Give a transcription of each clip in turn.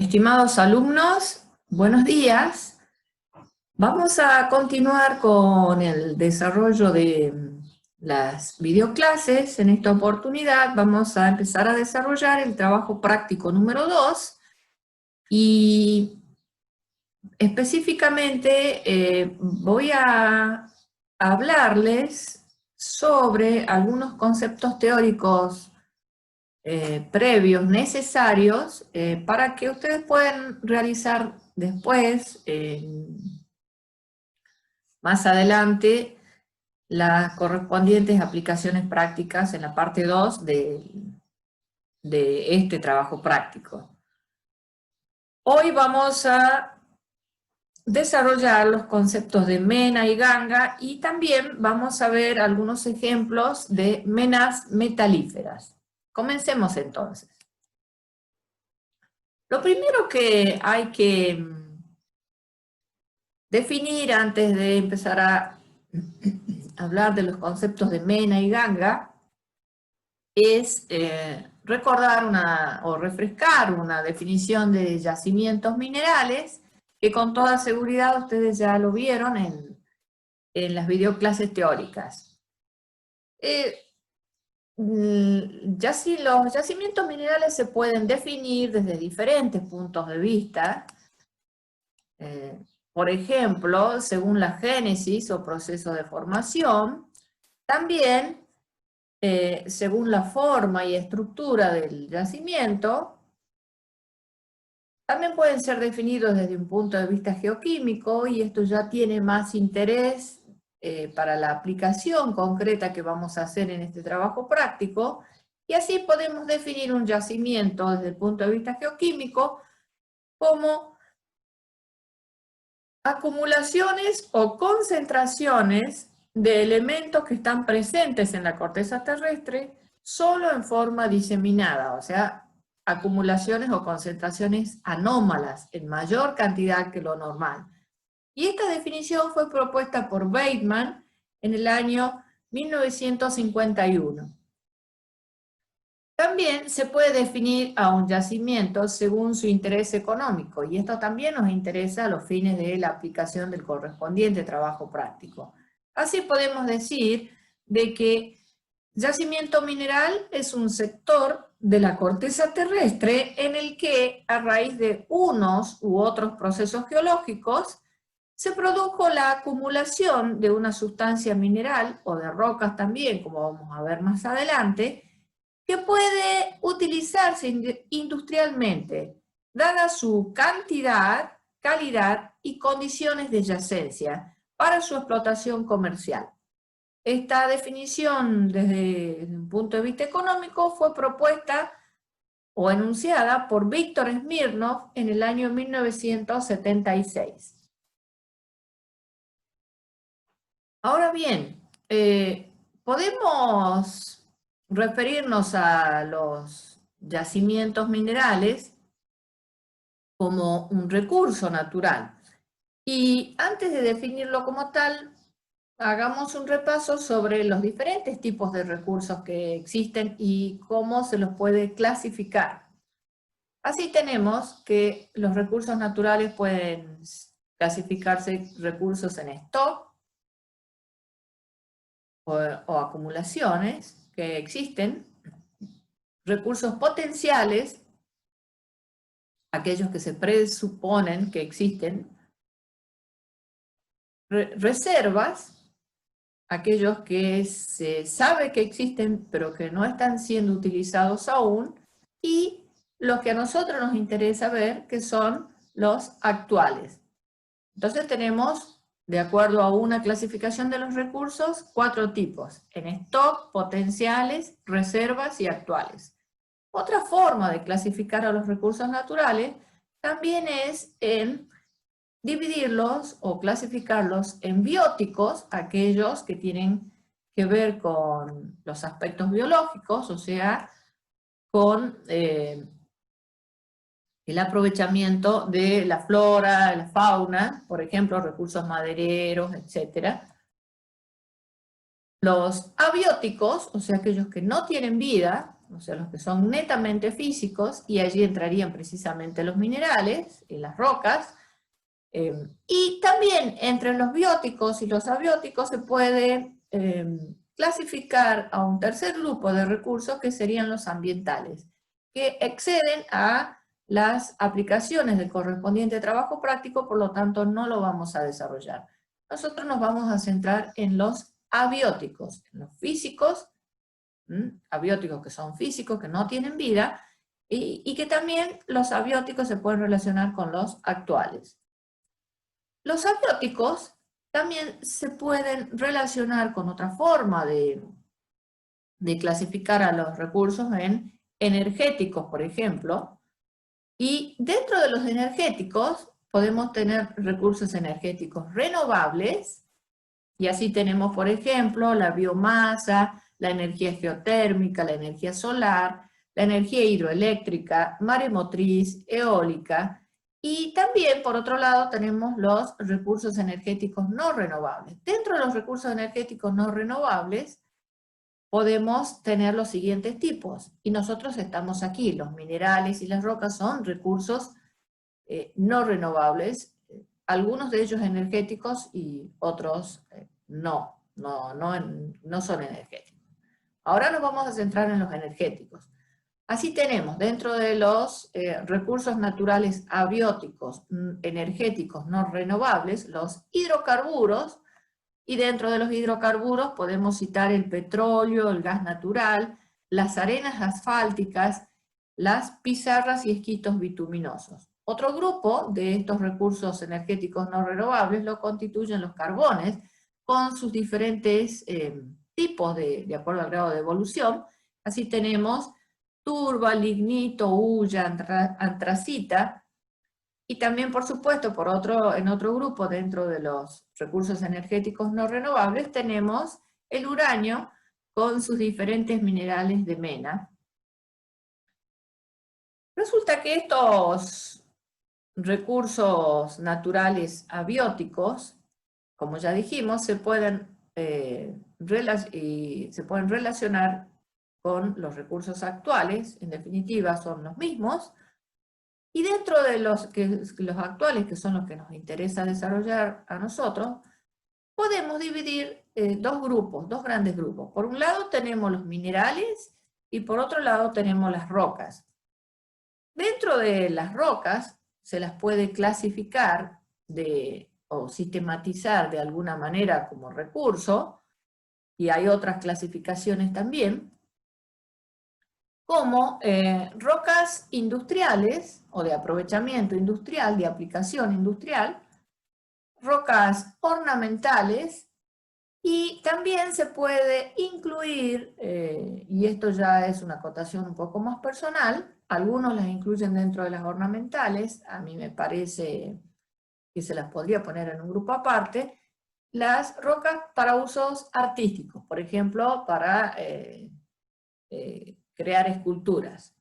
Estimados alumnos, buenos días. Vamos a continuar con el desarrollo de las videoclases. En esta oportunidad vamos a empezar a desarrollar el trabajo práctico número 2 y específicamente voy a hablarles sobre algunos conceptos teóricos previos necesarios para que ustedes puedan realizar después, más adelante, las correspondientes aplicaciones prácticas en la parte 2 de este trabajo práctico. Hoy vamos a desarrollar los conceptos de mena y ganga y también vamos a ver algunos ejemplos de menas metalíferas. Comencemos entonces. Lo primero que hay que definir antes de empezar a hablar de los conceptos de mena y ganga es recordar o refrescar una definición de yacimientos minerales que con toda seguridad ustedes ya lo vieron en las videoclases teóricas. Los yacimientos minerales se pueden definir desde diferentes puntos de vista. Por ejemplo, según la génesis o proceso de formación, también según la forma y estructura del yacimiento, también pueden ser definidos desde un punto de vista geoquímico, y esto ya tiene más interés para la aplicación concreta que vamos a hacer en este trabajo práctico, y así podemos definir un yacimiento desde el punto de vista geoquímico como acumulaciones o concentraciones de elementos que están presentes en la corteza terrestre solo en forma diseminada, o sea, acumulaciones o concentraciones anómalas en mayor cantidad que lo normal. Y esta definición fue propuesta por Bateman en el año 1951. También se puede definir a un yacimiento según su interés económico, y esto también nos interesa a los fines de la aplicación del correspondiente trabajo práctico. Así podemos decir de que yacimiento mineral es un sector de la corteza terrestre en el que, a raíz de unos u otros procesos geológicos, se produjo la acumulación de una sustancia mineral, o de rocas también, como vamos a ver más adelante, que puede utilizarse industrialmente, dada su cantidad, calidad y condiciones de yacencia para su explotación comercial. Esta definición desde un punto de vista económico fue propuesta o enunciada por Víctor Smirnov en el año 1976. Ahora bien, podemos referirnos a los yacimientos minerales como un recurso natural. Y antes de definirlo como tal, hagamos un repaso sobre los diferentes tipos de recursos que existen y cómo se los puede clasificar. Así tenemos que los recursos naturales pueden clasificarse recursos en stock o acumulaciones que existen, recursos potenciales, aquellos que se presuponen que existen, reservas, aquellos que se sabe que existen pero que no están siendo utilizados aún, y los que a nosotros nos interesa ver, que son los actuales. Entonces tenemos, de acuerdo a una clasificación de los recursos, 4 tipos: en stock, potenciales, reservas y actuales. Otra forma de clasificar a los recursos naturales también es en dividirlos o clasificarlos en bióticos, aquellos que tienen que ver con los aspectos biológicos, o sea, con el aprovechamiento de la flora, la fauna, por ejemplo, recursos madereros, etc. Los abióticos, o sea, aquellos que no tienen vida, o sea, los que son netamente físicos, y allí entrarían precisamente los minerales y las rocas. Y también entre los bióticos y los abióticos se puede clasificar a un tercer grupo de recursos que serían los ambientales, que exceden a las aplicaciones del correspondiente trabajo práctico, por lo tanto no lo vamos a desarrollar. Nosotros nos vamos a centrar en los abióticos, en los físicos, abióticos que son físicos, que no tienen vida, y que también los abióticos se pueden relacionar con los actuales. Los abióticos también se pueden relacionar con otra forma de clasificar a los recursos en energéticos, por ejemplo, y dentro de los energéticos podemos tener recursos energéticos renovables, y así tenemos, por ejemplo, la biomasa, la energía geotérmica, la energía solar, la energía hidroeléctrica, maremotriz, eólica, y también, por otro lado, tenemos los recursos energéticos no renovables. Dentro de los recursos energéticos no renovables, podemos tener los siguientes tipos, y nosotros estamos aquí. Los minerales y las rocas son recursos no renovables, algunos de ellos energéticos y otros no son energéticos. Ahora nos vamos a centrar en los energéticos. Así tenemos dentro de los recursos naturales abióticos, energéticos no renovables, los hidrocarburos, y dentro de los hidrocarburos podemos citar el petróleo, el gas natural, las arenas asfálticas, las pizarras y esquistos bituminosos. Otro grupo de estos recursos energéticos no renovables lo constituyen los carbones, con sus diferentes tipos de acuerdo al grado de evolución. Así tenemos turba, lignito, hulla, antracita, y también, por supuesto, en otro grupo dentro de los recursos energéticos no renovables tenemos el uranio con sus diferentes minerales de mena. Resulta que estos recursos naturales abióticos, como ya dijimos, se pueden relacionar con los recursos actuales. En definitiva son los mismos, y dentro de los actuales, que son los que nos interesa desarrollar a nosotros, podemos dividir dos grandes grupos. Por un lado tenemos los minerales y por otro lado tenemos las rocas. Dentro de las rocas se las puede clasificar o sistematizar de alguna manera como recurso, y hay otras clasificaciones también, como rocas industriales o de aprovechamiento industrial, de aplicación industrial, rocas ornamentales, y también se puede incluir, y esto ya es una acotación un poco más personal, algunos las incluyen dentro de las ornamentales, a mí me parece que se las podría poner en un grupo aparte, las rocas para usos artísticos, por ejemplo, para crear esculturas.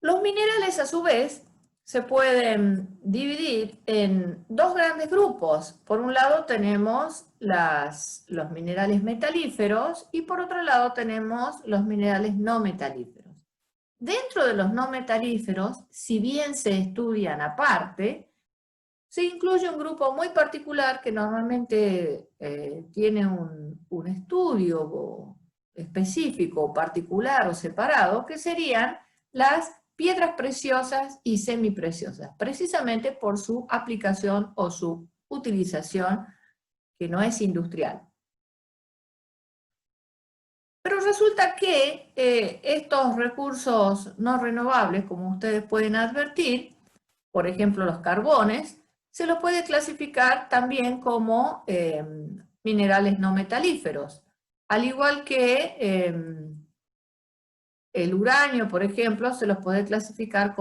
Los minerales, a su vez, se pueden dividir en dos grandes grupos. Por un lado tenemos los minerales metalíferos y por otro lado tenemos los minerales no metalíferos. Dentro de los no metalíferos, si bien se estudian aparte, se incluye un grupo muy particular que normalmente tiene un estudio específico, particular o separado, que serían las piedras preciosas y semipreciosas, precisamente por su aplicación o su utilización, que no es industrial. Pero resulta que estos recursos no renovables, como ustedes pueden advertir, por ejemplo los carbones, se los puede clasificar también como minerales no metalíferos, al igual que el uranio, por ejemplo, se los puede clasificar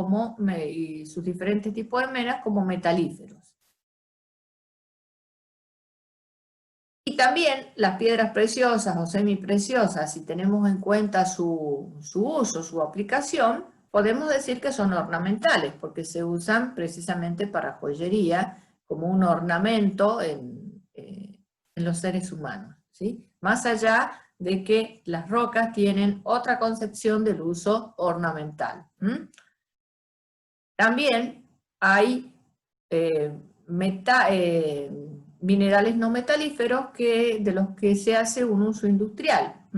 y sus diferentes tipos de menas como metalíferos. Y también las piedras preciosas o semipreciosas, si tenemos en cuenta su uso, su aplicación, podemos decir que son ornamentales, porque se usan precisamente para joyería, como un ornamento en los seres humanos. ¿sí? Más allá de que las rocas tienen otra concepción del uso ornamental. También hay minerales no metalíferos de los que se hace un uso industrial.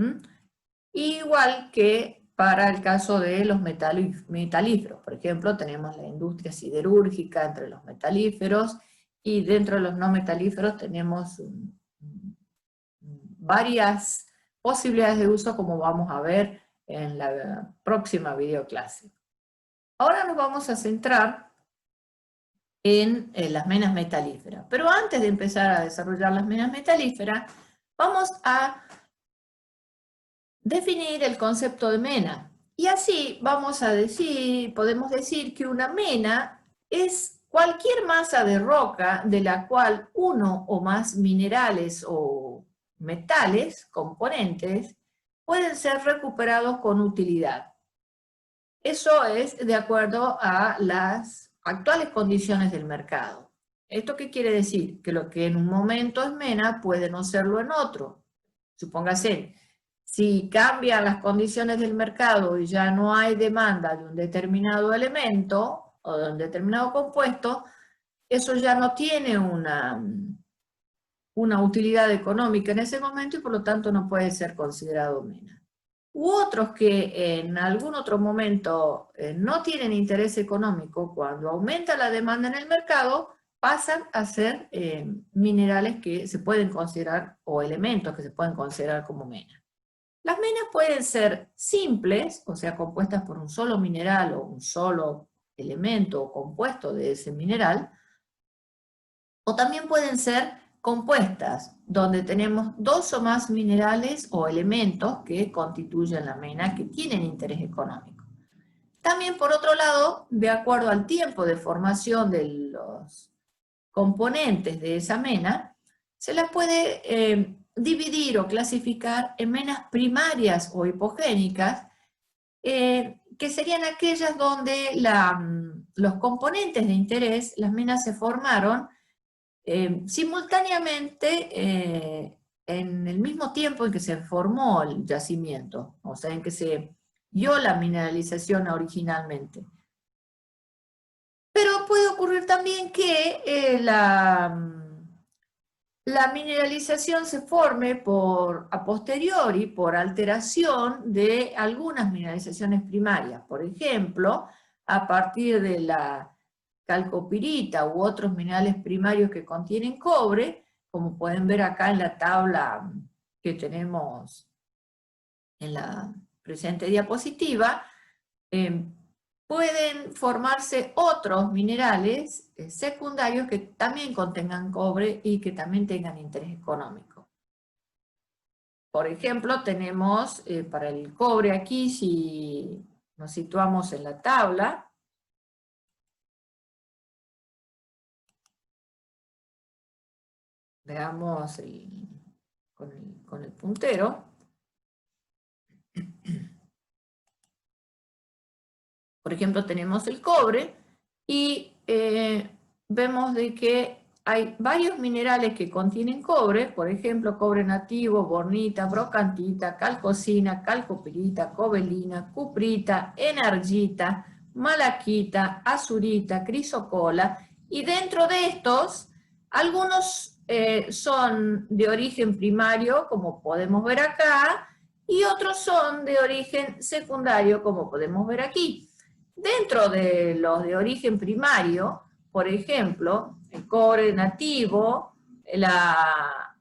Igual que para el caso de los metalíferos. Por ejemplo, tenemos la industria siderúrgica entre los metalíferos y dentro de los no metalíferos tenemos varias posibilidades de uso, como vamos a ver en la próxima videoclase. Ahora nos vamos a centrar en las menas metalíferas. Pero antes de empezar a desarrollar las menas metalíferas, vamos a definir el concepto de mena. Y así podemos decir que una mena es cualquier masa de roca de la cual uno o más minerales o metales, componentes, pueden ser recuperados con utilidad. Eso es de acuerdo a las actuales condiciones del mercado. ¿Esto qué quiere decir? Que lo que en un momento es mena puede no serlo en otro. Supóngase, si cambian las condiciones del mercado y ya no hay demanda de un determinado elemento o de un determinado compuesto, eso ya no tiene una utilidad económica en ese momento y por lo tanto no puede ser considerado mena. U otros que en algún otro momento no tienen interés económico, cuando aumenta la demanda en el mercado, pasan a ser minerales que se pueden considerar, o elementos que se pueden considerar como mena. Las menas pueden ser simples, o sea, compuestas por un solo mineral o un solo elemento o compuesto de ese mineral, o también pueden ser compuestas, donde tenemos dos o más minerales o elementos que constituyen la mena, que tienen interés económico. También, por otro lado, de acuerdo al tiempo de formación de los componentes de esa mena, se las puede dividir o clasificar en menas primarias o hipogénicas, que serían aquellas donde los componentes de interés, las menas se formaron simultáneamente en el mismo tiempo en que se formó el yacimiento, o sea, en que se dio la mineralización originalmente. Pero puede ocurrir también que la mineralización se forme a posteriori, por alteración de algunas mineralizaciones primarias. Por ejemplo, a partir de la calcopirita u otros minerales primarios que contienen cobre, como pueden ver acá en la tabla que tenemos en la presente diapositiva, pueden formarse otros minerales secundarios que también contengan cobre y que también tengan interés económico. Por ejemplo, tenemos para el cobre aquí, si nos situamos en la tabla, veamos con el puntero. Por ejemplo, tenemos el cobre y vemos de que hay varios minerales que contienen cobre, por ejemplo, cobre nativo, bornita, brocantita, calcosina, calcopirita, cobelina, cuprita, enargita, malaquita, azurita, crisocola, y dentro de estos, algunos son de origen primario, como podemos ver acá, y otros son de origen secundario, como podemos ver aquí. Dentro de los de origen primario, por ejemplo, el cobre nativo, la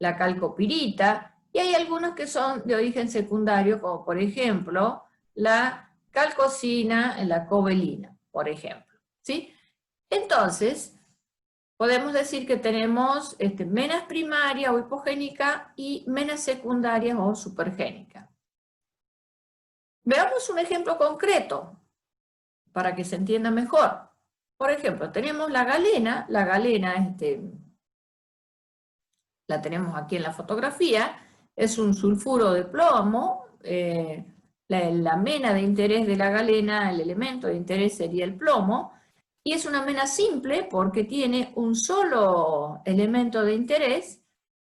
calcopirita, y hay algunos que son de origen secundario, como por ejemplo la calcosina, la cobelina, por ejemplo, ¿sí? Entonces, podemos decir que tenemos menas primarias o hipogénicas y menas secundarias o supergénicas. Veamos un ejemplo concreto para que se entienda mejor. Por ejemplo, tenemos la galena la tenemos aquí en la fotografía, es un sulfuro de plomo, la mena de interés de la galena, el elemento de interés sería el plomo, y es una mena simple porque tiene un solo elemento de interés,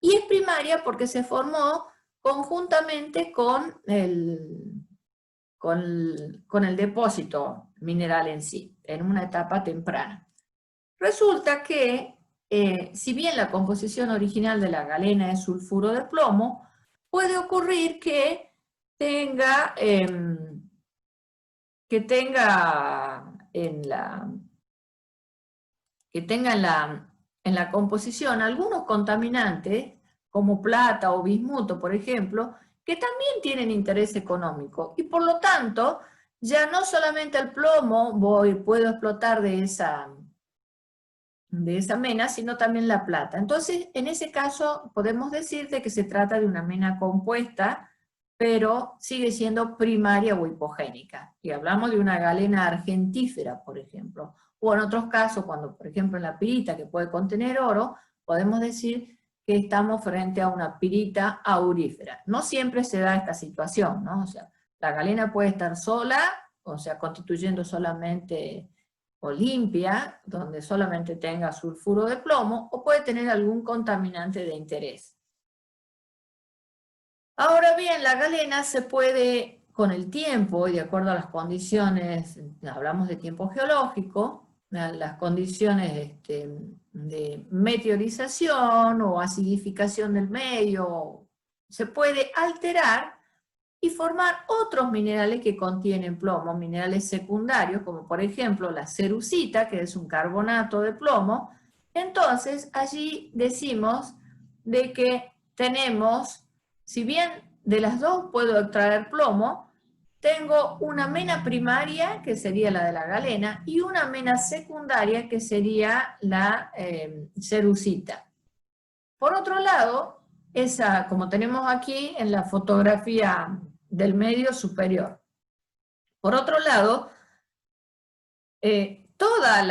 Y es primaria porque se formó conjuntamente con el depósito mineral en sí, en una etapa temprana. Resulta que, si bien la composición original de la galena es sulfuro de plomo, puede ocurrir que tenga, en la composición algunos contaminantes, como plata o bismuto, por ejemplo, que también tienen interés económico. Y por lo tanto, ya no solamente el plomo puedo explotar de esa mena, sino también la plata. Entonces, en ese caso, podemos decir de que se trata de una mena compuesta, pero sigue siendo primaria o hipogénica. Y hablamos de una galena argentífera, por ejemplo. O en otros casos, cuando, por ejemplo, en la pirita, que puede contener oro, podemos decir que estamos frente a una pirita aurífera. No siempre se da esta situación, ¿no? O sea, la galena puede estar sola, o sea, constituyendo solamente o limpia, donde solamente tenga sulfuro de plomo, o puede tener algún contaminante de interés. Ahora bien, la galena se puede, con el tiempo, y de acuerdo a las condiciones, hablamos de tiempo geológico, las condiciones de meteorización o acidificación del medio, se puede alterar y formar otros minerales que contienen plomo, minerales secundarios, como por ejemplo la cerucita, que es un carbonato de plomo. Entonces, allí decimos de que tenemos, si bien de las dos puedo extraer plomo, tengo una mena primaria, que sería la de la galena, y una mena secundaria, que sería la cerucita. Por otro lado, esa, como tenemos aquí en la fotografía del medio superior. Por otro lado, toda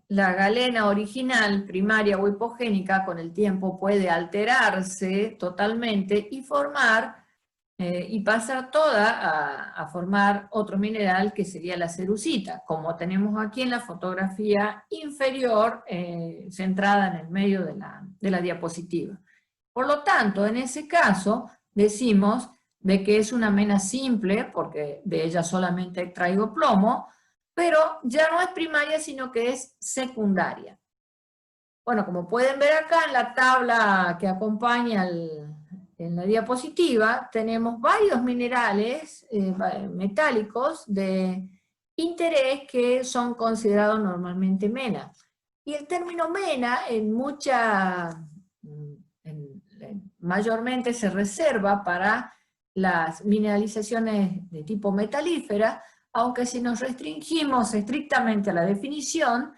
la galena original, primaria o hipogénica, con el tiempo puede alterarse totalmente y formar, y pasar toda a formar otro mineral que sería la cerucita, como tenemos aquí en la fotografía inferior, centrada en el medio de la diapositiva. Por lo tanto, en ese caso, decimos de que es una mena simple, porque de ella solamente extraigo plomo, pero ya no es primaria, sino que es secundaria. Bueno, como pueden ver acá en la tabla que acompaña en la diapositiva, tenemos varios minerales metálicos de interés que son considerados normalmente mena. Y el término mena mayormente se reserva para las mineralizaciones de tipo metalífera, aunque si nos restringimos estrictamente a la definición,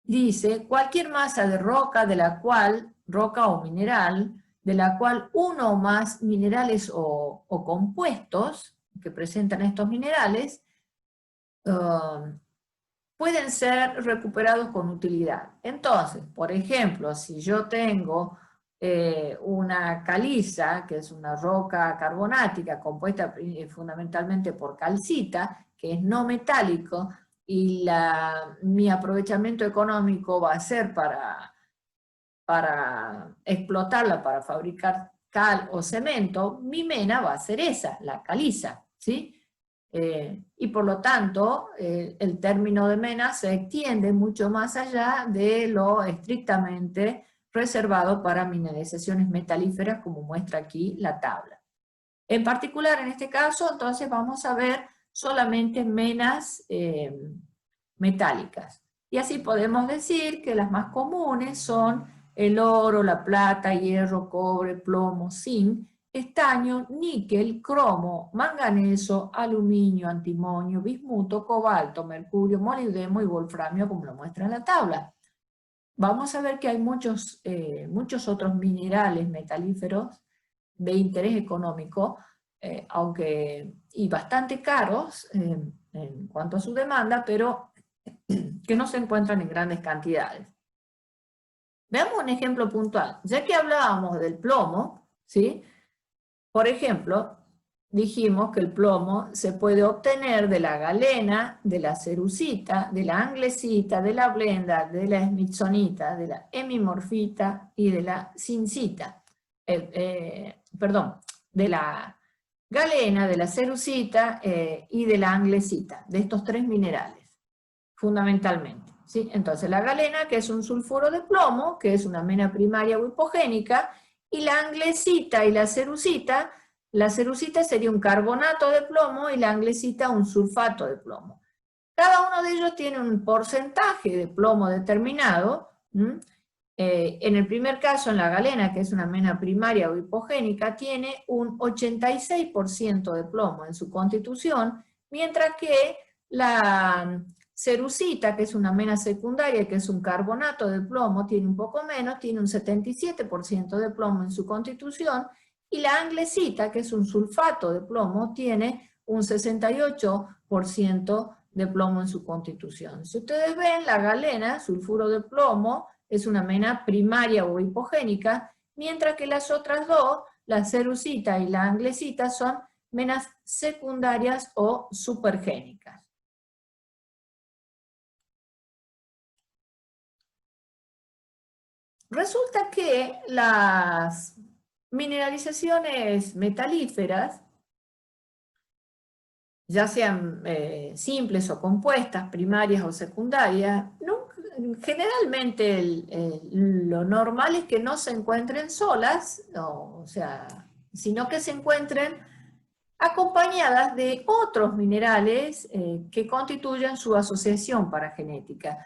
dice cualquier masa de roca roca o mineral, de la cual uno o más minerales o compuestos que presentan estos minerales pueden ser recuperados con utilidad. Entonces, por ejemplo, si yo tengo una caliza, que es una roca carbonática compuesta fundamentalmente por calcita, que es no metálico, y mi aprovechamiento económico va a ser para explotarla, para fabricar cal o cemento, mi mena va a ser esa, la caliza, ¿sí? Y por lo tanto, el término de mena se extiende mucho más allá de lo estrictamente reservado para mineralizaciones metalíferas, como muestra aquí la tabla. En particular, en este caso, entonces vamos a ver solamente menas metálicas. Y así podemos decir que las más comunes son el oro, la plata, hierro, cobre, plomo, zinc, estaño, níquel, cromo, manganeso, aluminio, antimonio, bismuto, cobalto, mercurio, molibdeno y wolframio, como lo muestra en la tabla. Vamos a ver que hay muchos otros minerales metalíferos de interés económico, y bastante caros en cuanto a su demanda, pero que no se encuentran en grandes cantidades. Veamos un ejemplo puntual. Ya que hablábamos del plomo, ¿sí? Por ejemplo, dijimos que el plomo se puede obtener de la galena, de la cerucita, de la anglesita, de la blenda, de la smithsonita, de la hemimorfita y de la zincita. de la galena, de la cerucita y de la anglesita, de estos tres minerales, fundamentalmente. ¿Sí? Entonces la galena, que es un sulfuro de plomo, que es una mena primaria o hipogénica, y la anglesita y la cerucita sería un carbonato de plomo y la anglesita un sulfato de plomo. Cada uno de ellos tiene un porcentaje de plomo determinado. En el primer caso, en la galena, que es una mena primaria o hipogénica, tiene un 86% de plomo en su constitución, mientras que la cerucita, que es una mena secundaria, que es un carbonato de plomo, tiene un poco menos, tiene un 77% de plomo en su constitución, y la anglesita, que es un sulfato de plomo, tiene un 68% de plomo en su constitución. Si ustedes ven, la galena, sulfuro de plomo, es una mena primaria o hipogénica, mientras que las otras dos, la cerucita y la anglesita, son menas secundarias o supergénicas. Resulta que las mineralizaciones metalíferas, ya sean simples o compuestas, primarias o secundarias, generalmente lo normal es que no se encuentren solas, sino que se encuentren acompañadas de otros minerales que constituyen su asociación paragenética.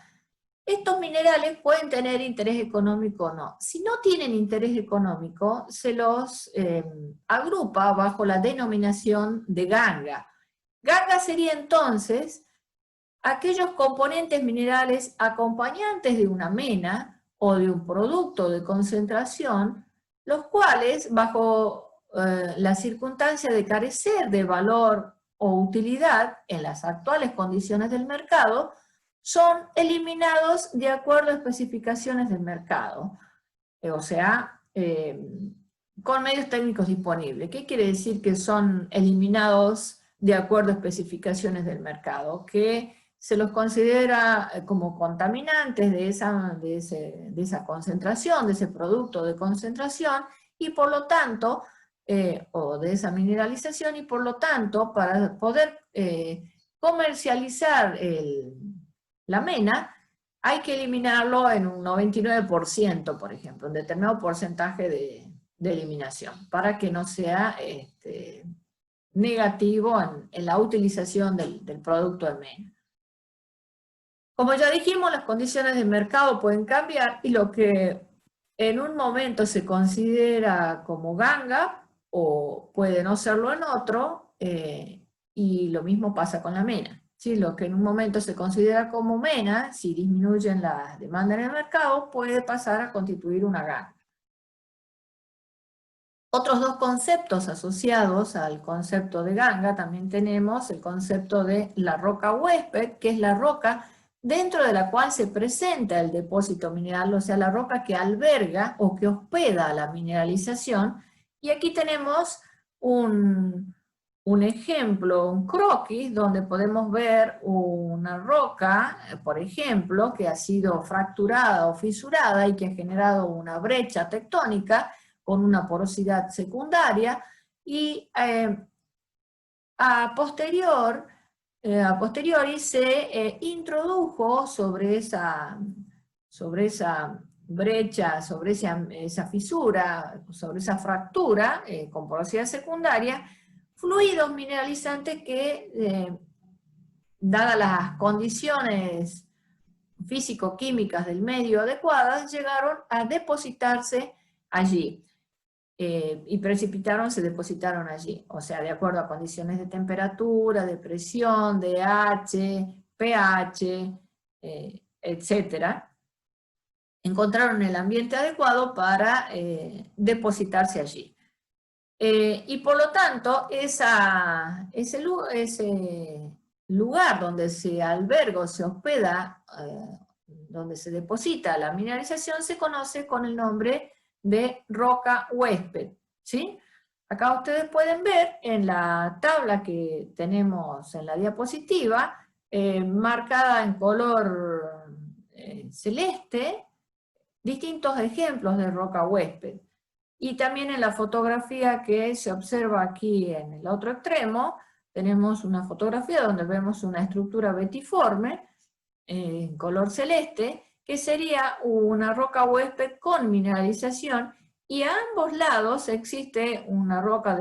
Estos minerales pueden tener interés económico o no. Si no tienen interés económico, se los agrupa bajo la denominación de ganga. Ganga sería entonces aquellos componentes minerales acompañantes de una mena o de un producto de concentración, los cuales, bajo la circunstancia de carecer de valor o utilidad en las actuales condiciones del mercado, son eliminados de acuerdo a especificaciones del mercado, con medios técnicos disponibles. ¿Qué quiere decir que son eliminados de acuerdo a especificaciones del mercado? Que se los considera como contaminantes de esa concentración, de ese producto de concentración, y por lo tanto, o de esa mineralización, y por lo tanto, para poder comercializar la mena, hay que eliminarlo en un 99%, por ejemplo, un determinado porcentaje de eliminación, para que no sea negativo en la utilización del producto de mena. Como ya dijimos, las condiciones de mercado pueden cambiar y lo que en un momento se considera como ganga, o puede no serlo en otro, y lo mismo pasa con la mena. ¿Sí? Lo que en un momento se considera como mena, si disminuyen las demandas en el mercado, puede pasar a constituir una ganga. Otros dos conceptos asociados al concepto de ganga, también tenemos el concepto de la roca huésped, que es la roca dentro de la cual se presenta el depósito mineral, o sea, la roca que alberga o que hospeda la mineralización. Y aquí tenemos un ejemplo, un croquis, donde podemos ver una roca, por ejemplo, que ha sido fracturada o fisurada y que ha generado una brecha tectónica con una porosidad secundaria, y a posteriori se introdujo sobre esa brecha, sobre esa fisura, sobre esa fractura con porosidad secundaria, fluidos mineralizantes que, dadas las condiciones físico-químicas del medio adecuadas, llegaron a depositarse allí. Y se depositaron allí, o sea, de acuerdo a condiciones de temperatura, de presión, de pH, etcétera, encontraron el ambiente adecuado para depositarse allí. Y por lo tanto, ese lugar donde se alberga o se hospeda, donde se deposita la mineralización, se conoce con el nombre de roca huésped, ¿sí? Acá ustedes pueden ver en la tabla que tenemos en la diapositiva, marcada en color celeste, distintos ejemplos de roca huésped. Y también en la fotografía que se observa aquí en el otro extremo, tenemos una fotografía donde vemos una estructura betiforme, en color celeste, que sería una roca huésped con mineralización, y a ambos lados existe una roca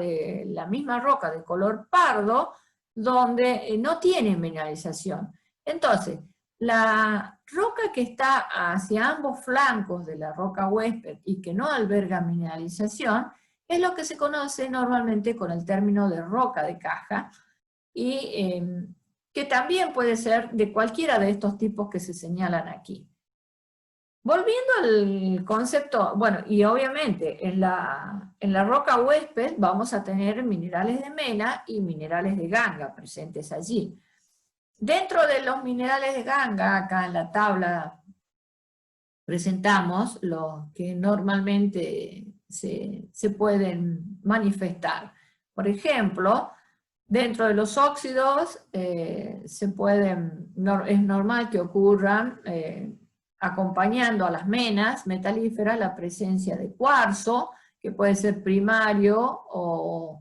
la misma roca de color pardo, donde no tiene mineralización. Entonces, la roca que está hacia ambos flancos de la roca huésped y que no alberga mineralización, es lo que se conoce normalmente con el término de roca de caja, y que también puede ser de cualquiera de estos tipos que se señalan aquí. Volviendo al concepto, bueno, y obviamente en la roca huésped vamos a tener minerales de mena y minerales de ganga presentes allí. Dentro de los minerales de ganga, acá en la tabla presentamos los que normalmente se pueden manifestar. Por ejemplo, dentro de los óxidos es normal que ocurran, acompañando a las menas metalíferas, la presencia de cuarzo, que puede ser primario o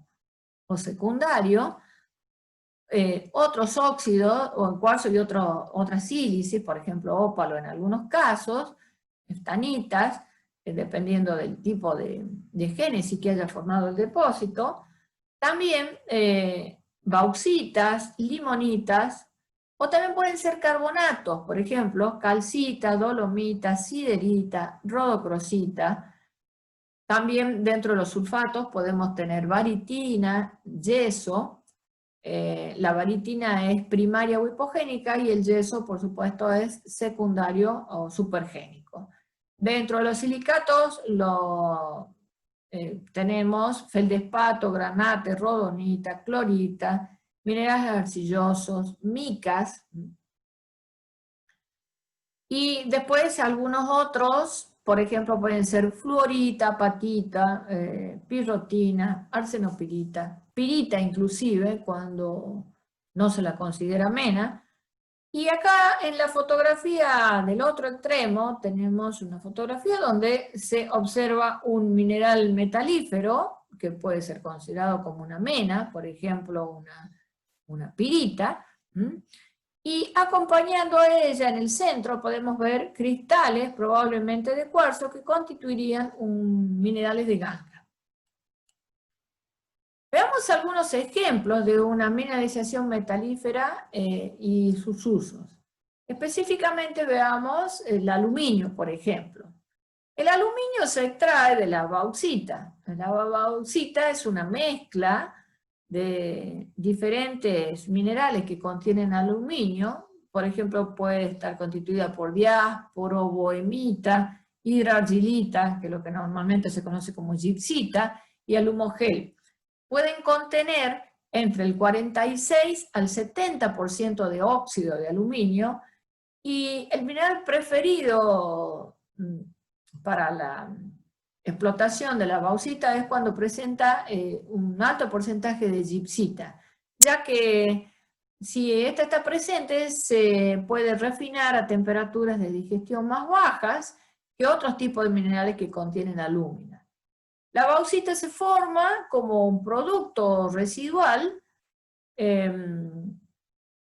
secundario, otros óxidos, o cuarzo y otras sílices, por ejemplo ópalo en algunos casos, eftanitas, dependiendo del tipo de génesis que haya formado el depósito, también bauxitas, limonitas, o también pueden ser carbonatos, por ejemplo, calcita, dolomita, siderita, rodocrosita. También dentro de los sulfatos podemos tener baritina, yeso. La baritina es primaria o hipogénica y el yeso, por supuesto, es secundario o supergénico. Dentro de los silicatos tenemos feldespato, granate, rodonita, clorita, minerales arcillosos, micas, y después algunos otros, por ejemplo, pueden ser fluorita, apatita, pirrotina, arsenopirita, pirita inclusive, cuando no se la considera mena. Y acá en la fotografía del otro extremo tenemos una fotografía donde se observa un mineral metalífero, que puede ser considerado como una mena, por ejemplo una pirita, y acompañando a ella en el centro podemos ver cristales, probablemente de cuarzo, que constituirían minerales de ganga. Veamos algunos ejemplos de una mineralización metalífera y sus usos. Específicamente veamos el aluminio, por ejemplo. El aluminio se extrae de la bauxita. La bauxita es una mezcla de diferentes minerales que contienen aluminio. Por ejemplo, puede estar constituida por diásporo, bohemita, hidrargilita, que es lo que normalmente se conoce como gipsita, y alumogel. Pueden contener entre el 46 al 70% de óxido de aluminio, y el mineral preferido para la explotación de la bauxita es cuando presenta un alto porcentaje de gipsita, ya que si esta está presente se puede refinar a temperaturas de digestión más bajas que otros tipos de minerales que contienen alúmina. La bauxita se forma como un producto residual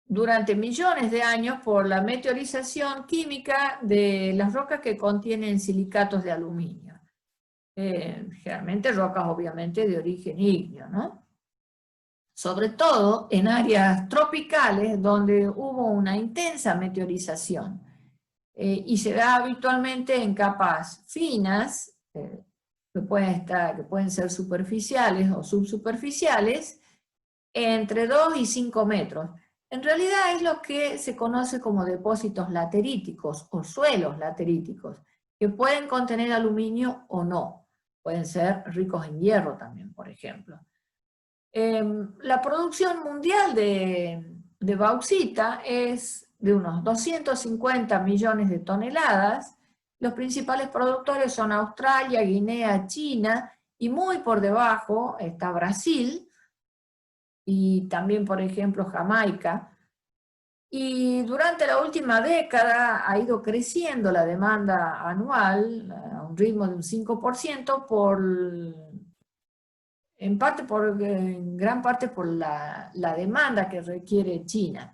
durante millones de años por la meteorización química de las rocas que contienen silicatos de aluminio. Generalmente rocas obviamente de origen ígneo, ¿no? Sobre todo en áreas tropicales donde hubo una intensa meteorización. Y se da habitualmente en capas finas, que pueden ser superficiales o subsuperficiales, entre 2 y 5 metros. En realidad es lo que se conoce como depósitos lateríticos o suelos lateríticos, que pueden contener aluminio o no. Pueden ser ricos en hierro también, por ejemplo. La producción mundial de bauxita es de unos 250 millones de toneladas. Los principales productores son Australia, Guinea, China, y muy por debajo está Brasil, y también, por ejemplo, Jamaica. Y durante la última década ha ido creciendo la demanda anual a un un ritmo de un 5% en gran parte por la demanda que requiere China.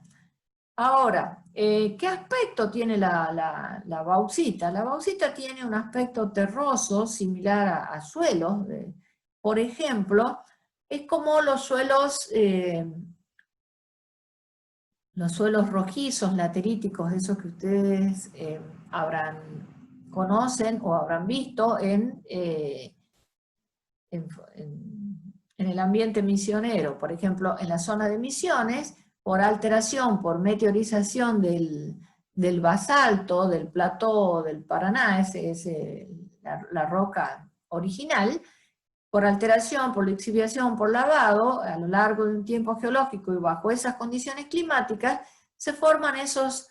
Ahora, ¿qué aspecto tiene la bauxita? La bauxita tiene un aspecto terroso similar a suelos. Por ejemplo, es como los suelos rojizos, lateríticos, esos que ustedes conocen o habrán visto en el ambiente misionero. Por ejemplo, en la zona de Misiones, por alteración, por meteorización del basalto, del plató del Paraná, la roca original, por alteración, por lixiviación, por lavado, a lo largo de un tiempo geológico y bajo esas condiciones climáticas, se forman esos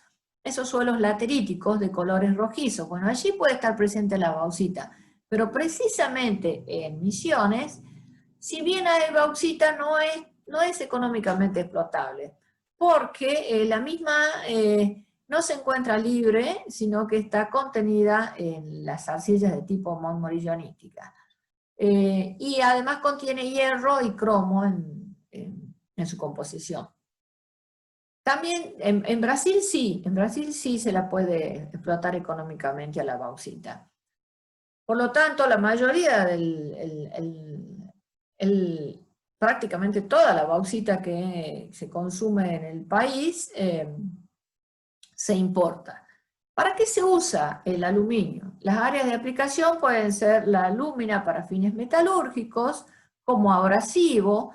suelos lateríticos de colores rojizos. Bueno, allí puede estar presente la bauxita, pero precisamente en Misiones, si bien hay bauxita, no es económicamente explotable, porque la misma no se encuentra libre, sino que está contenida en las arcillas de tipo montmorillonítica. Y además contiene hierro y cromo en su composición. También en Brasil sí se la puede explotar económicamente a la bauxita. Por lo tanto, la mayoría prácticamente toda la bauxita que se consume en el país se importa. ¿Para qué se usa el aluminio? Las áreas de aplicación pueden ser la alúmina para fines metalúrgicos, como abrasivo,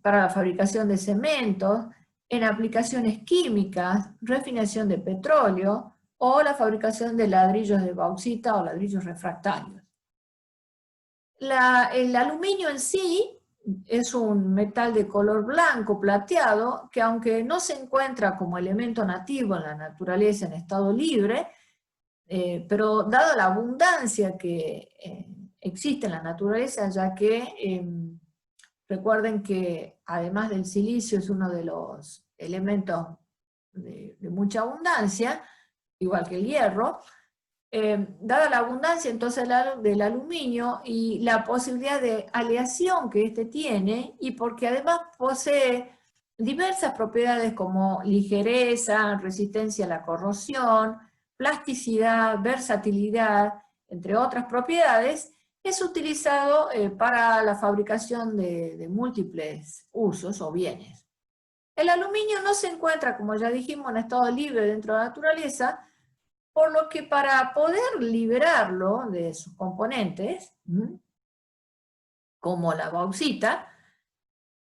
para la fabricación de cementos, en aplicaciones químicas, refinación de petróleo, o la fabricación de ladrillos de bauxita o ladrillos refractarios. El aluminio en sí es un metal de color blanco, plateado, que aunque no se encuentra como elemento nativo en la naturaleza en estado libre, pero dada la abundancia que existe en la naturaleza, ya que recuerden que además del silicio es uno de los elementos de mucha abundancia, igual que el hierro, dada la abundancia entonces del aluminio y la posibilidad de aleación que éste tiene, y porque además posee diversas propiedades como ligereza, resistencia a la corrosión, plasticidad, versatilidad, entre otras propiedades, es utilizado para la fabricación de múltiples usos o bienes. El aluminio no se encuentra, como ya dijimos, en estado libre dentro de la naturaleza, por lo que para poder liberarlo de sus componentes, como la bauxita,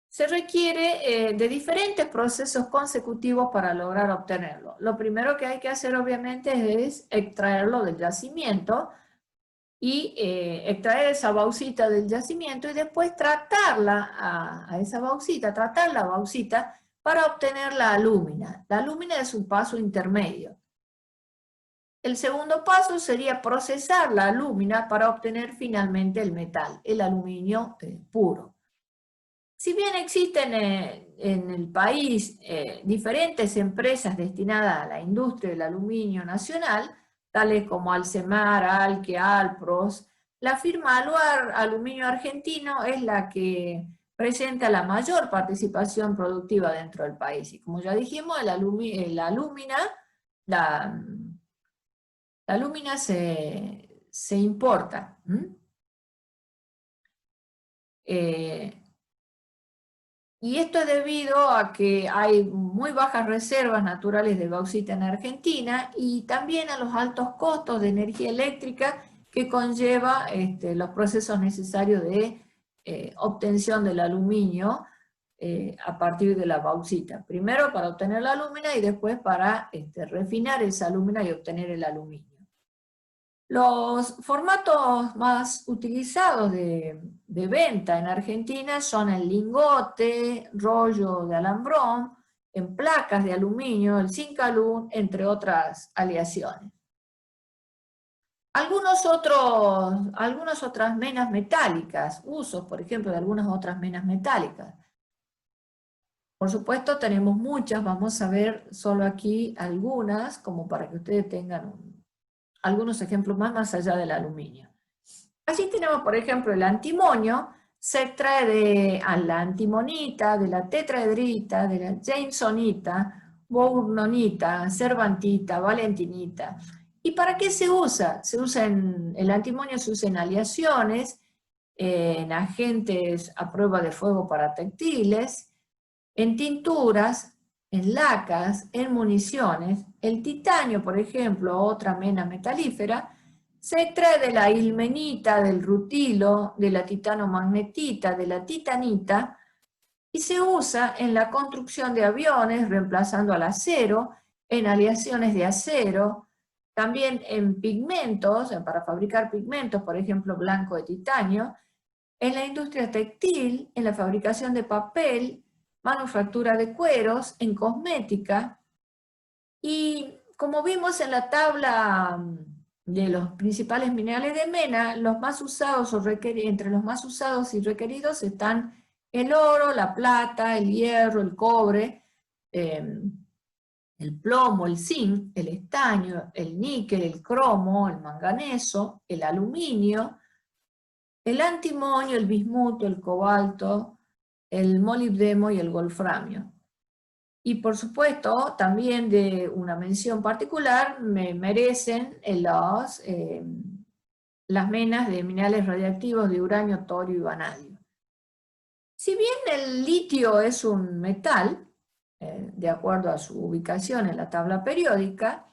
se requiere de diferentes procesos consecutivos para lograr obtenerlo. Lo primero que hay que hacer, obviamente, es extraerlo del yacimiento, y extraer esa bauxita del yacimiento y después tratarla tratar la bauxita para obtener la alúmina. La alúmina es un paso intermedio. El segundo paso sería procesar la alúmina para obtener finalmente el metal, el aluminio puro. Si bien existen en el país diferentes empresas destinadas a la industria del aluminio nacional, tales como Alcemar, Alque, Alpros, la firma Aluar Aluminio Argentino es la que presenta la mayor participación productiva dentro del país. Y como ya dijimos, la alúmina se importa. Y esto es debido a que hay muy bajas reservas naturales de bauxita en Argentina y también a los altos costos de energía eléctrica que conlleva los procesos necesarios de obtención del aluminio a partir de la bauxita. Primero para obtener la alúmina y después para refinar esa alúmina y obtener el aluminio. Los formatos más utilizados de venta en Argentina son el lingote, rollo de alambrón, en placas de aluminio, el zincalún, entre otras aleaciones. Algunas otras menas metálicas, usos, por ejemplo, de algunas otras menas metálicas. Por supuesto, tenemos muchas, vamos a ver solo aquí algunas, como para que ustedes tengan algunos ejemplos más allá del aluminio. Allí tenemos, por ejemplo, el antimonio, se extrae de la antimonita, de la tetraedrita, de la jamesonita, bournonita, cervantita, valentinita. ¿Y para qué se usa? El antimonio se usa en aleaciones, en agentes a prueba de fuego para textiles, en tinturas, en lacas, en municiones. El titanio, por ejemplo, otra mena metalífera, se extrae de la ilmenita, del rutilo, de la titanomagnetita, de la titanita, y se usa en la construcción de aviones, reemplazando al acero, en aleaciones de acero, también en pigmentos, para fabricar pigmentos, por ejemplo, blanco de titanio, en la industria textil, en la fabricación de papel, manufactura de cueros, en cosmética, y como vimos en la tabla de los principales minerales de mena, los más usados entre los más usados y requeridos están el oro, la plata, el hierro, el cobre, el plomo, el zinc, el estaño, el níquel, el cromo, el manganeso, el aluminio, el antimonio, el bismuto, el cobalto, el molibdeno y el wolframio. Y por supuesto, también de una mención particular me merecen las menas de minerales radiactivos de uranio, torio y vanadio. Si bien el litio es un metal, de acuerdo a su ubicación en la tabla periódica,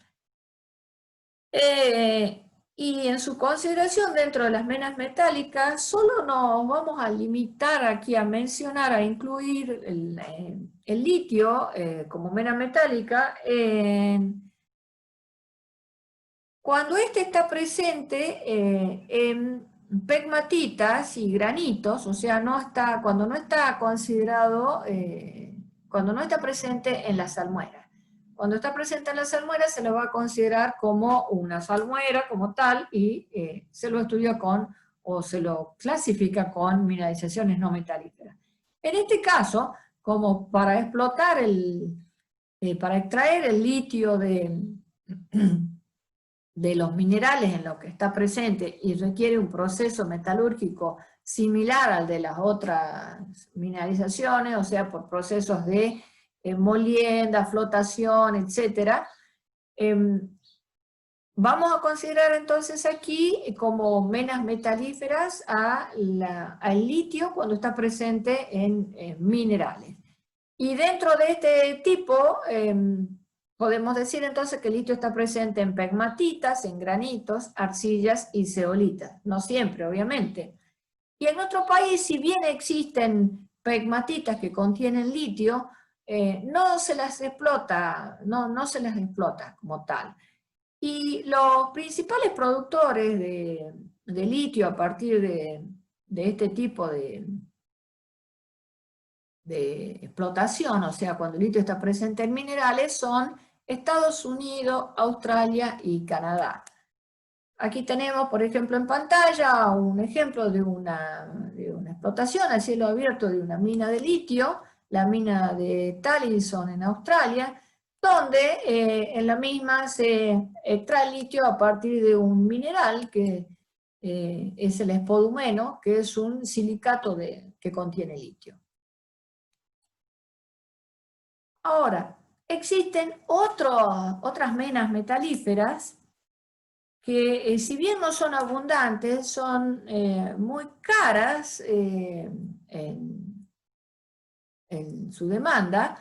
y en su consideración dentro de las menas metálicas, solo nos vamos a limitar aquí a mencionar, a incluir el litio como mena metálica cuando este está presente en pegmatitas y granitos, o sea, cuando no está considerado, cuando no está presente en la salmuera. Cuando está presente en la salmuera se lo va a considerar como una salmuera como tal y se lo estudia o se lo clasifica con mineralizaciones no metalíferas. En este caso, como para para extraer el litio de los minerales en los que está presente y requiere un proceso metalúrgico similar al de las otras mineralizaciones, o sea, por procesos de molienda, flotación, etc. Vamos a considerar entonces aquí como menas metalíferas al litio cuando está presente en minerales. Y dentro de este tipo, podemos decir entonces que el litio está presente en pegmatitas, en granitos, arcillas y zeolitas. No siempre, obviamente. Y en nuestro país, si bien existen pegmatitas que contienen litio, no se las explota, no se las explota como tal. Y los principales productores de litio a partir de este tipo de explotación, o sea, cuando el litio está presente en minerales, son Estados Unidos, Australia y Canadá. Aquí tenemos, por ejemplo, en pantalla un ejemplo de una explotación a cielo abierto de una mina de litio, la mina de Talison en Australia, donde en la misma se extrae litio a partir de un mineral que es el espodumeno, que es un silicato que contiene litio. Ahora, existen otras menas metalíferas que si bien no son abundantes, son muy caras en su demanda,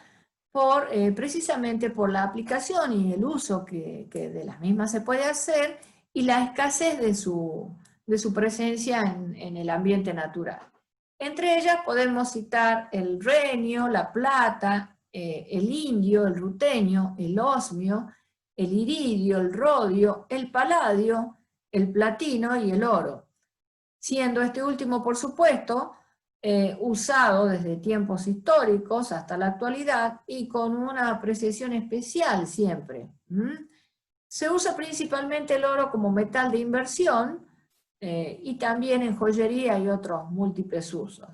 precisamente por la aplicación y el uso que de las mismas se puede hacer y la escasez de su presencia en el ambiente natural. Entre ellas podemos citar el renio, la plata, el indio, el rutenio, el osmio, el iridio, el rodio, el paladio, el platino y el oro, siendo este último, por supuesto, usado desde tiempos históricos hasta la actualidad y con una apreciación especial siempre. Se usa principalmente el oro como metal de inversión y también en joyería y otros múltiples usos.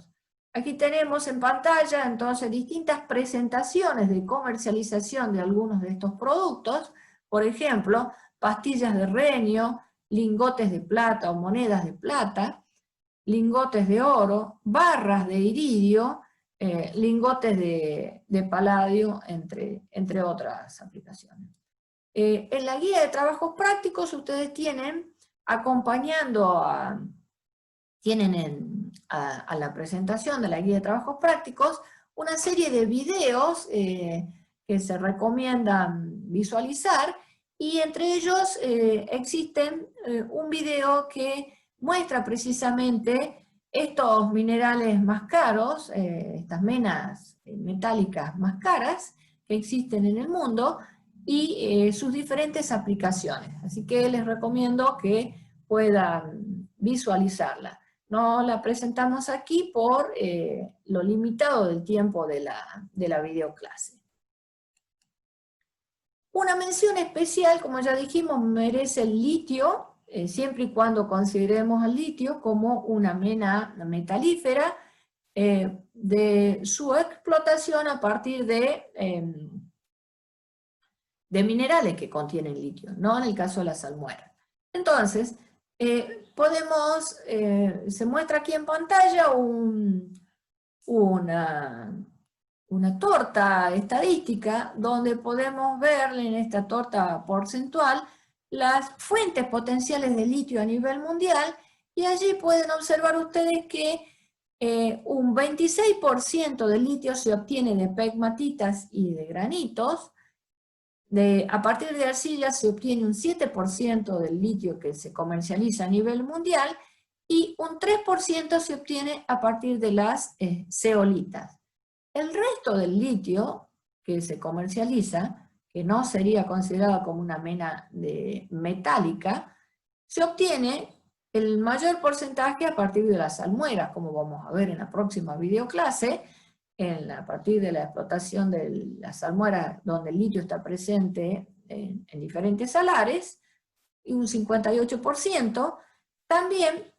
Aquí tenemos en pantalla entonces distintas presentaciones de comercialización de algunos de estos productos. Por ejemplo, pastillas de renio, lingotes de plata o monedas de plata, lingotes de oro, barras de iridio, lingotes de paladio, entre otras aplicaciones. En la guía de trabajos prácticos ustedes tienen, acompañando a la presentación de la guía de trabajos prácticos, una serie de videos que se recomiendan visualizar, y entre ellos existen un video que muestra precisamente estos minerales más caros, estas menas metálicas más caras que existen en el mundo, y sus diferentes aplicaciones. Así que les recomiendo que puedan visualizarla. No la presentamos aquí por lo limitado del tiempo de la videoclase. Una mención especial, como ya dijimos, merece el litio, siempre y cuando consideremos al litio como una mena metalífera, de su explotación a partir de minerales que contienen litio, no en el caso de la salmuera. Entonces, se muestra aquí en pantalla una torta estadística donde podemos ver en esta torta porcentual las fuentes potenciales de litio a nivel mundial, y allí pueden observar ustedes que un 26% de litio se obtiene de pegmatitas y de granitos. A partir de arcillas se obtiene un 7% del litio que se comercializa a nivel mundial, y un 3% se obtiene a partir de las zeolitas. El resto del litio que se comercializa, que no sería considerado como una mena metálica, se obtiene el mayor porcentaje a partir de las salmueras, como vamos a ver en la próxima videoclase, a partir de la explotación de las salmueras donde el litio está presente en diferentes salares, y un 58%, también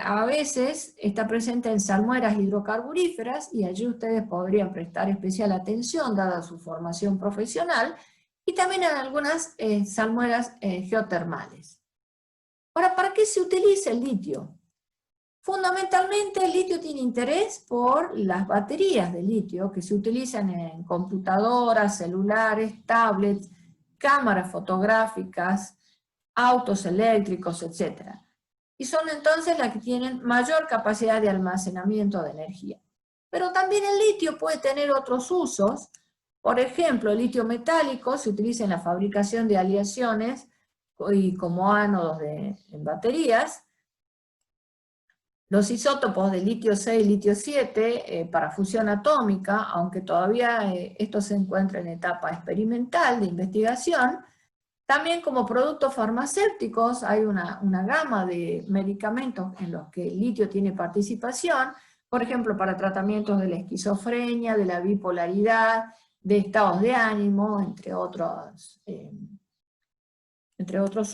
a veces está presente en salmueras hidrocarburíferas, y allí ustedes podrían prestar especial atención dada su formación profesional, y también en algunas salmueras geotermales. Ahora, ¿para qué se utiliza el litio? Fundamentalmente el litio tiene interés por las baterías de litio que se utilizan en computadoras, celulares, tablets, cámaras fotográficas, autos eléctricos, etc. Y son entonces las que tienen mayor capacidad de almacenamiento de energía. Pero también el litio puede tener otros usos. Por ejemplo, el litio metálico se utiliza en la fabricación de aleaciones y como ánodos en baterías. Los isótopos de litio 6 y litio 7 para fusión atómica, aunque todavía esto se encuentra en etapa experimental de investigación. También como productos farmacéuticos hay una gama de medicamentos en los que el litio tiene participación, por ejemplo para tratamientos de la esquizofrenia, de la bipolaridad, de estados de ánimo, entre otros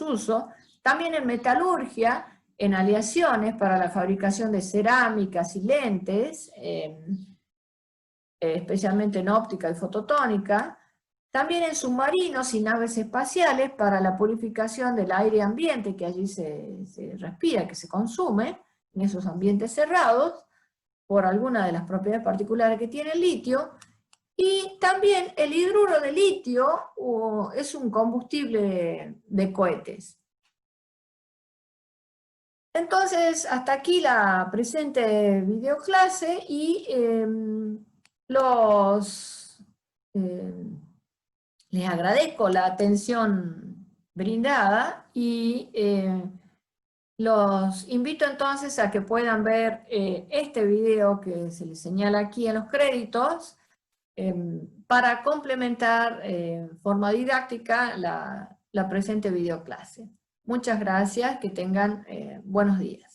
usos. También en metalurgia, en aleaciones para la fabricación de cerámicas y lentes, especialmente en óptica y fototónica. También en submarinos y naves espaciales para la purificación del aire ambiente que allí se respira, que se consume en esos ambientes cerrados, por alguna de las propiedades particulares que tiene el litio. Y también el hidruro de litio es un combustible de cohetes. Entonces, hasta aquí la presente videoclase, y les agradezco la atención brindada, y los invito entonces a que puedan ver este video que se les señala aquí en los créditos, para complementar forma didáctica la presente videoclase. Muchas gracias, que tengan buenos días.